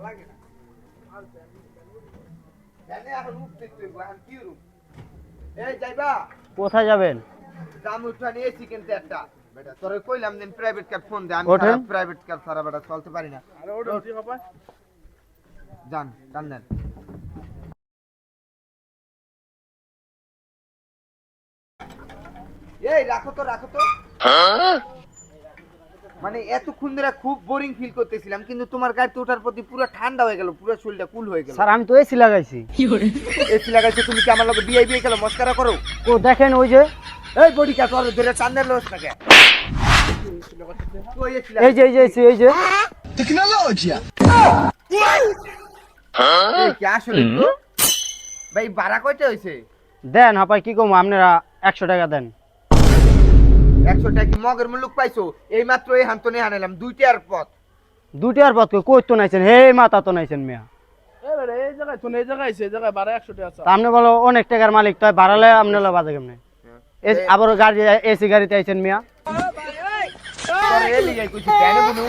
লাগে না জানে এখন উঠতে তুই এখন কি রূপ এই যাইবা কোথায় যাবেন? দাম উঠা নিয়ে চিকেন একটা বেটা তোরে কইলাম দিন প্রাইভেট কার ফোন দে আমি ওঠেন। প্রাইভেট কার ছাড়া বেটা চলতে পারি না আরে ওটা ঠিক হবে যান টান দেন এই রাখো তো মানে এতক্ষণ ধরে খুব বোরিং ফিল করতেছিলাম কিন্তু তোমার গাড়িতে ওঠার প্রতি পুরো ঠান্ডা হয়ে গেল পুরো শরীরটা কুল হয়ে গেল স্যার আমি তো এসি লাগাইছি। এসি লাগাইছো তুমি কি আমার লগে বিয়ে গেল মস্কারা করো ও দেখেন ওই যে এই বডি কা তোর ধরে টান্ডার লস না কে তুই এসি এই যে এসি এই যে এই কি আসলে তো ভাই ভাড়া কয়টা হইছে দেন হাপাই কি কম আপনারা 100 টাকা দেন। 100 টাকা কি মগের মুলুক পাইছো এই মাত্র এই হান্তনে আনাইলাম 2টার পথ দুইটার পথ কই তো নাইছেন হে মাথা তো নাইছেন মিয়া। এবারে এই জায়গায় তো এই জায়গায় আছে এই জায়গায় 1200 টাকা আছে তা আপনি বলো অনেক টাকার মালিক তাই ভাড়ালে আপনি লো বাজে কেমনে আবার গাড়ি এসি গাড়িতে আইছেন মিয়া। তোর এলি যাই কইছি কেন বনু